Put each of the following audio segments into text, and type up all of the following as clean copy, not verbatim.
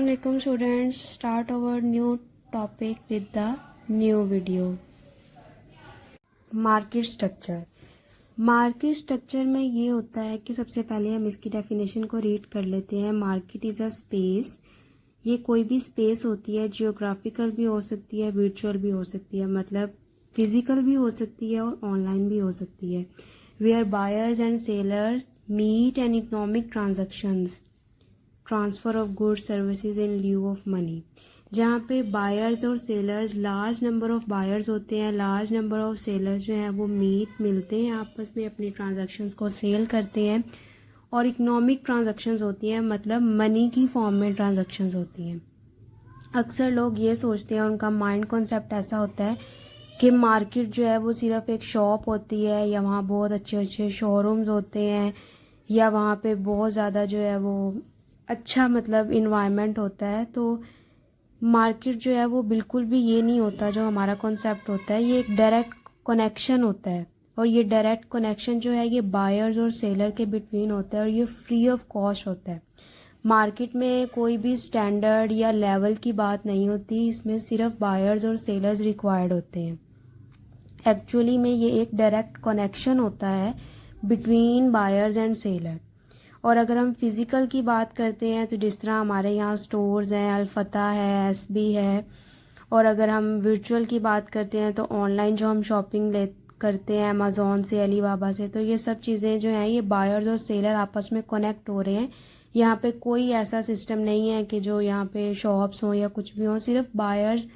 Assalamualaikum students, start our new topic with the new video. Market structure. Market structure में ये होता है कि सबसे पहले हम इसकी डेफिनेशन को रीड कर लेते हैं। Market is a space. ये कोई भी स्पेस होती है, जियोग्राफिकल भी हो सकती है, वर्चुअल भी हो सकती है, मतलब फिजिकल भी हो सकती है और ऑनलाइन भी हो सकती है। Where buyers and sellers meet and economic transactions, transfer of goods services in lieu of money, जहाँ पे बायर्स और sellers, large number of buyers होते हैं, लार्ज नंबर ऑफ सेलर्स जो हैं वो मिलते हैं आपस में, अपनी ट्रांजैक्शंस को सेल करते हैं। और इकोनॉमिक ट्रांजैक्शंस होती हैं, मतलब मनी की फॉर्म में ट्रांजैक्शंस होती हैं। अक्सर लोग ये सोचते हैं, उनका माइंड कॉन्सेप्ट ऐसा होता है कि मार्केट जो है वो सिर्फ एक शॉप होती है, या वहाँ बहुत अच्छे अच्छे शोरूम्स होते हैं, या वहाँ पे बहुत ज़्यादा जो है वो अच्छा मतलब इन्वायरमेंट होता है। तो मार्केट जो है वो बिल्कुल भी ये नहीं होता जो हमारा कॉन्सेप्ट होता है। ये एक डायरेक्ट कनेक्शन होता है, और ये डायरेक्ट कनेक्शन जो है ये बायर्स और सेलर के बिटवीन होता है, और ये फ्री ऑफ कॉस्ट होता है। मार्केट में कोई भी स्टैंडर्ड या लेवल की बात नहीं होती, इसमें सिर्फ बायर्स और सेलर्स रिक्वायर्ड होते हैं। एक्चुअली में ये एक डायरेक्ट कनेक्शन होता है बिटवीन बायर्स एंड सेलर। और अगर हम फिज़िकल की बात करते हैं तो जिस तरह हमारे यहाँ स्टोर्स हैं, अल्फता है, एसबी है। और अगर हम वर्चुअल की बात करते हैं तो ऑनलाइन जो हम शॉपिंग करते हैं अमेज़ॉन से, अलीबाबा से, तो ये सब चीज़ें जो हैं ये बायर्स और सेलर आपस में कनेक्ट हो रहे हैं। यहाँ पे कोई ऐसा सिस्टम नहीं है कि जो यहाँ पे शॉप्स हों या कुछ भी हो, सिर्फ बायर्स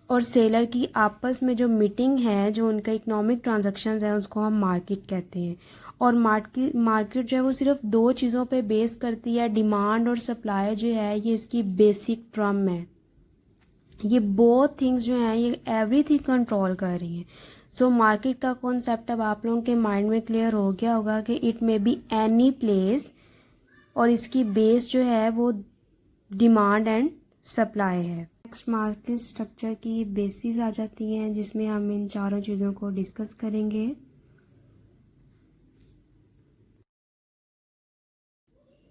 और सेलर की आपस में जो मीटिंग है, जो उनका इकोनॉमिक ट्रांजैक्शंस है, उसको हम मार्केट कहते हैं। और मार्केट जो है वो सिर्फ दो चीज़ों पे बेस करती है, डिमांड और सप्लाई जो है ये इसकी बेसिक टर्म है। ये बोथ थिंग्स जो हैं ये एवरीथिंग कंट्रोल कर रही हैं। सो मार्केट का कॉन्सेप्ट अब आप लोगों के माइंड में क्लियर हो गया होगा कि it may be any place, और इसकी बेस जो है वो डिमांड एंड सप्लाई है। नेक्स्ट मार्केट स्ट्रक्चर की बेसिस आ जाती हैं, जिसमें हम इन चारों चीज़ों को डिस्कस करेंगे।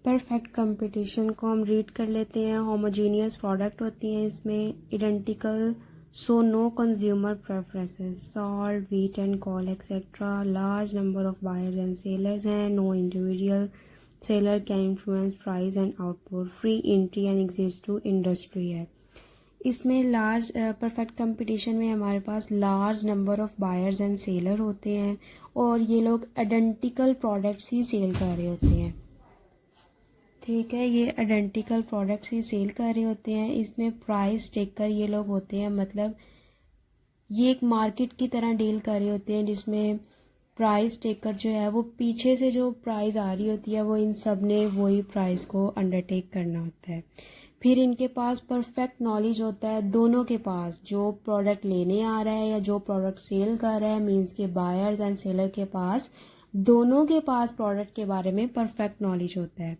परफेक्ट कंपटीशन को हम रीड कर लेते हैं। होमोजीनियस प्रोडक्ट होती हैं इसमें, identical, so no consumer preferences, salt, wheat and coal etcetera, large number of buyers and sellers हैं, no individual seller can influence price and output, free entry and exist to industry है। इसमें large perfect competition में हमारे पास large number of buyers and seller होते हैं, और ये लोग आइडेंटिकल प्रोडक्ट्स ही सेल कर रहे होते हैं। ठीक है, ये आइडेंटिकल प्रोडक्ट्स ही सेल कर रहे होते हैं। इसमें प्राइस टेकर ये लोग होते हैं, मतलब ये एक मार्केट की तरह डील कर रहे होते हैं, जिसमें प्राइस टेकर जो है वो पीछे से जो प्राइस आ रही होती है वो इन सब ने वही प्राइस को अंडरटेक करना होता है। फिर इनके पास परफेक्ट नॉलेज होता है, दोनों के पास, जो प्रोडक्ट लेने आ रहा है या जो प्रोडक्ट सेल कर रहा है, मीन्स के बायर्स एंड सेलर के पास, दोनों के पास प्रोडक्ट के बारे में परफेक्ट नॉलेज होता है।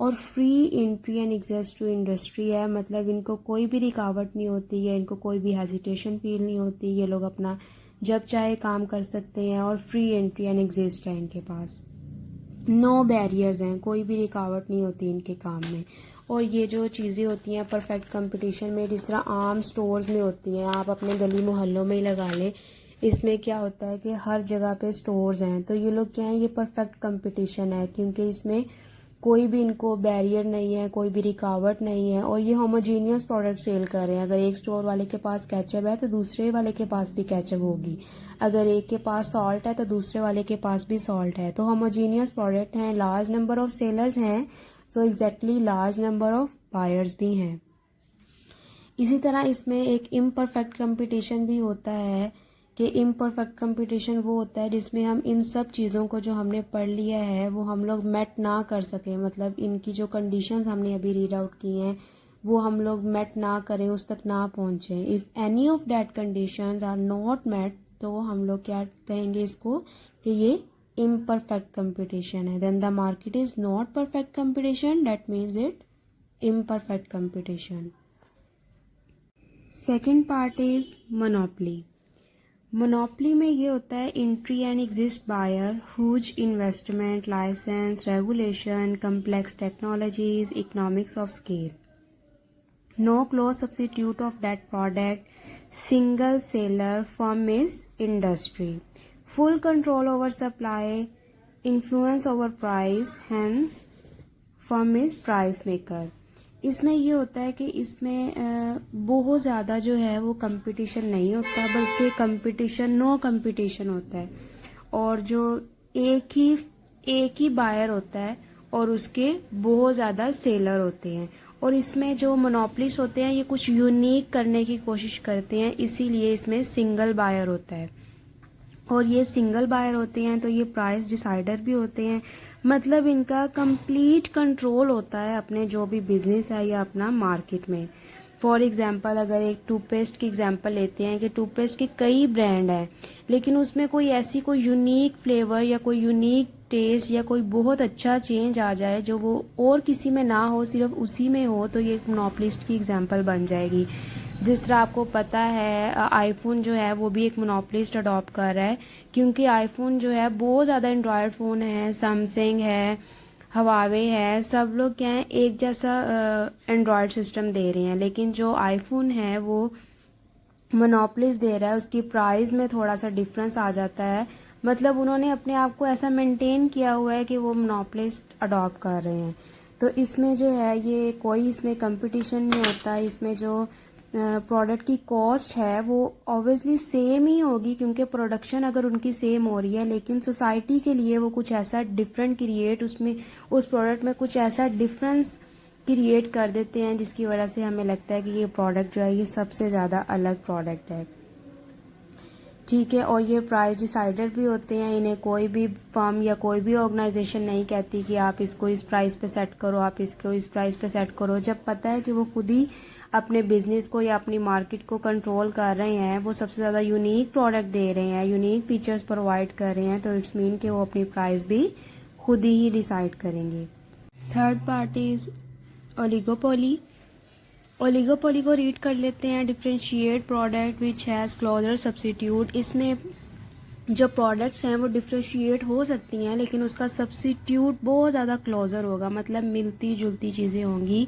और free entry and access to industry है, मतलब इनको कोई भी रुकावट नहीं होती है, इनको कोई भी हेजिटेशन फील नहीं होती, ये लोग अपना जब चाहे काम कर सकते हैं, और फ्री एंट्री एंड एग्जिस्ट है इनके पास। नो बैरियर्स हैं, कोई भी रुकावट नहीं होती इनके काम में। और ये जो चीज़ें होती हैं परफेक्ट कंपटीशन में, जिस तरह आम स्टोर्स में होती हैं, आप अपने गली मोहल्लों में ही लगा लें, इसमें क्या होता है कि हर जगह पे स्टोर्स हैं, तो ये लोग क्या हैं, ये परफेक्ट कंपटीशन है, क्योंकि इसमें कोई भी इनको बैरियर नहीं है, कोई भी रुकावट नहीं है, और ये होमोजीनियस प्रोडक्ट सेल कर रहे हैं। अगर एक स्टोर वाले के पास केचप है तो दूसरे वाले के पास भी केचप होगी, अगर एक के पास सॉल्ट है तो दूसरे वाले के पास भी सॉल्ट है। तो होमोजीनियस प्रोडक्ट हैं, लार्ज नंबर ऑफ सेलर्स हैं, so exactly large number of buyers भी हैं। इसी तरह इसमें एक इम्परफेक्ट कंपटीशन भी होता है, कि इम्परफेक्ट कंपटीशन वो होता है जिसमें हम इन सब चीज़ों को जो हमने पढ़ लिया है वो हम लोग मेट ना कर सकें, मतलब इनकी जो कंडीशंस हमने अभी रीड आउट की हैं वो हम लोग मेट ना करें, उस तक ना पहुँचें। If any of that conditions are not met, तो हम लोग क्या कहेंगे इसको, कि ये इम्परफेक्ट कंपटीशन है। Then the market is not perfect competition, that means it imperfect competition. Second part is monopoly. Monopoly में ये होता है entry and exist buyer, huge investment, licence, regulation, complex technologies, economics of scale. no close substitute of that product, single seller firm is industry, full control over supply, influence over price, hence firm is price maker. इसमें ये होता है कि इसमें बहुत ज़्यादा जो है वो कंपटीशन नहीं होता, बल्कि कंपटीशन नो कंपटीशन होता है, और जो एक ही बायर होता है और उसके बहुत ज़्यादा सेलर होते हैं, और इसमें जो मोनोपलिस्ट होते हैं ये कुछ यूनिक करने की कोशिश करते हैं, इसीलिए इसमें सिंगल बायर होता है। और ये सिंगल बायर होते हैं तो ये प्राइस डिसाइडर भी होते हैं, मतलब इनका कंप्लीट कंट्रोल होता है अपने जो भी बिजनेस है या अपना मार्केट में। फॉर एग्जांपल अगर एक टूथपेस्ट की एग्जांपल लेते हैं कि टूथपेस्ट के कई ब्रांड हैं, लेकिन उसमें कोई ऐसी कोई यूनिक फ्लेवर या कोई यूनिक टेस्ट या कोई बहुत अच्छा चेंज आ जाए जो वो और किसी में ना हो, सिर्फ उसी में हो, तो ये मोनोपलिस्ट की एग्जांपल बन जाएगी। जिस तरह आपको पता है आईफोन जो है वो भी एक मोनोपलिस्ट अडॉप्ट कर रहा है, क्योंकि आईफोन जो है बहुत ज़्यादा एंड्रॉयड फ़ोन है, सैमसंग है, हवावे है, सब लोग क्या है एक जैसा एंड्रॉयड सिस्टम दे रहे हैं, लेकिन जो आईफोन है वो मोनोपलिस्ट दे रहा है, उसकी प्राइस में थोड़ा सा डिफरेंस आ जाता है। मतलब उन्होंने अपने आप को ऐसा मेंटेन किया हुआ है कि वो मोनोपलिस्ट अडॉप्ट कर रहे हैं। तो इसमें जो है ये कोई इसमें कंपटीशन नहीं होता, इसमें जो प्रोडक्ट की कॉस्ट है वो ऑब्वियसली सेम ही होगी, क्योंकि प्रोडक्शन अगर उनकी सेम हो रही है, लेकिन सोसाइटी के लिए वो कुछ ऐसा डिफरेंट क्रिएट उसमें उस प्रोडक्ट में कुछ ऐसा डिफरेंस क्रिएट कर देते हैं जिसकी वजह से हमें लगता है कि ये प्रोडक्ट जो है ये सबसे ज़्यादा अलग प्रोडक्ट है। ठीक है, और ये प्राइस डिसाइडर भी होते हैं, इन्हें कोई भी फर्म या कोई भी ऑर्गेनाइजेशन नहीं कहती कि आप इसको इस प्राइस पे सेट करो, आप इसको इस प्राइस पे सेट करो, जब पता है कि वो खुद ही अपने बिजनेस को या अपनी मार्केट को कंट्रोल कर रहे हैं, वो सबसे ज़्यादा यूनिक प्रोडक्ट दे रहे हैं, यूनिक फीचर्स प्रोवाइड कर रहे हैं, तो इट्स मीन कि वो अपनी प्राइस भी खुद ही डिसाइड करेंगे। Third party is oligopoly. Oligopoly को रीड कर लेते हैं, differentiate product which has closer substitute. इसमें जो प्रोडक्ट्स हैं वो डिफ्रेंशिएट हो सकती हैं, लेकिन उसका सब्सिट्यूट बहुत ज़्यादा क्लोजर होगा, मतलब मिलती जुलती चीज़ें होंगी।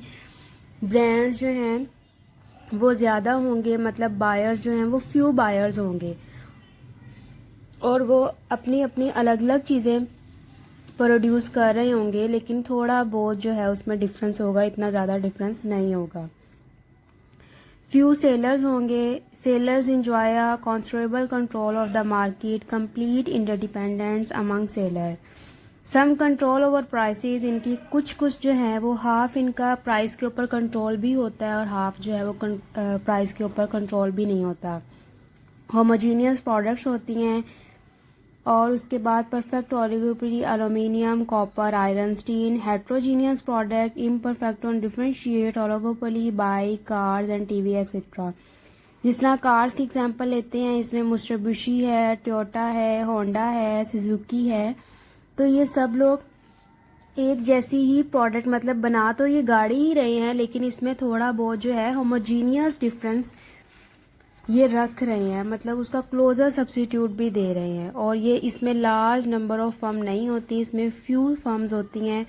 ब्रांड जो हैं वो ज़्यादा होंगे, मतलब बायर्स जो हैं वो फ्यू बायर्स होंगे, और वो अपनी अपनी अलग अलग चीज़ें प्रोड्यूस कर रहे होंगे, लेकिन थोड़ा बहुत जो है उसमें डिफरेंस होगा, इतना ज़्यादा डिफरेंस नहीं होगा। फ्यू सेलर्स होंगे, sellers enjoy a considerable control of the market, complete interdependence among seller, some control over prices. इनकी कुछ जो है वो हाफ इनका प्राइस के ऊपर कंट्रोल भी होता है और हाफ जो है वो प्राइस के ऊपर कंट्रोल भी नहीं होता। होमोजीनियस प्रोडक्ट्स होती हैं, और उसके बाद perfect oligopoly aluminium, copper, iron, steel. Heterogeneous product imperfect on differentiate oligopoly by cars and TV etcetera. जिस तरह कार्स की एग्जांपल लेते हैं, इसमें मित्सुबिशी है, टोयोटा है, होंडा है, सुजुकी है, तो ये सब लोग एक जैसी ही प्रोडक्ट मतलब बना तो ये गाड़ी ही रहे हैं, लेकिन इसमें थोड़ा बहुत जो है होमोजीनियस डिफरेंस ये रख रहे हैं, मतलब उसका क्लोजर सब्सिट्यूट भी दे रहे हैं। और ये इसमें लार्ज नंबर ऑफ फर्म नहीं होती, इसमें फ्यू फर्म्स होती हैं,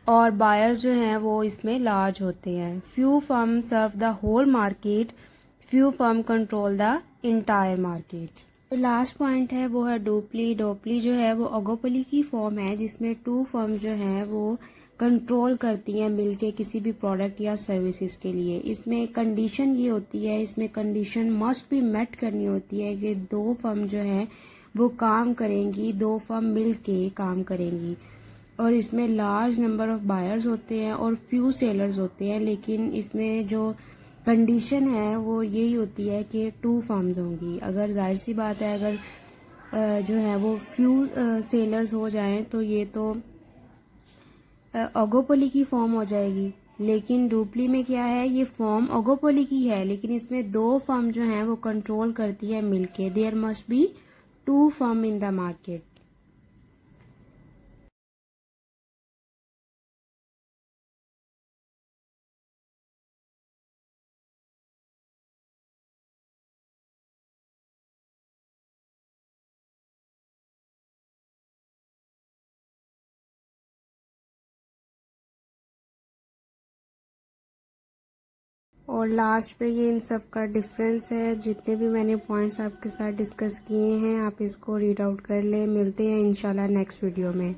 और बायर्स जो हैं वो इसमें लार्ज होते हैं। Few firm serve the whole market, few firm control the entire market. तो लास्ट पॉइंट है वो है डोपली। डोपली जो है वो ओगोपोली की फॉर्म है, जिसमें टू फर्म जो हैं वो कंट्रोल करती हैं मिलके किसी भी प्रोडक्ट या सर्विसेज के लिए। इसमें कंडीशन ये होती है, इसमें कंडीशन मस्ट बी मेट करनी होती है कि दो फर्म जो हैं वो काम करेंगी, दो फर्म मिल के काम करेंगी, और इसमें लार्ज नंबर ऑफ बायर्स होते हैं और फ्यू सेलर्स होते हैं, लेकिन इसमें जो कंडीशन है वो यही होती है कि टू फर्म्स होंगी। अगर जाहिर सी बात है अगर जो है वो फ्यू सेलर्स हो जाएं तो ये तो ओगोपोली की फॉर्म हो जाएगी, लेकिन डुप्ली में क्या है, ये फॉर्म ओगोपोली की है, लेकिन इसमें दो फर्म जो हैं वो कंट्रोल करती है मिलके। There must be two firm in the market. और लास्ट पे ये इन सब का डिफरेंस है। जितने भी मैंने पॉइंट्स आपके साथ डिस्कस किए हैं आप इसको रीड आउट कर लें। मिलते हैं इंशाल्लाह नेक्स्ट वीडियो में।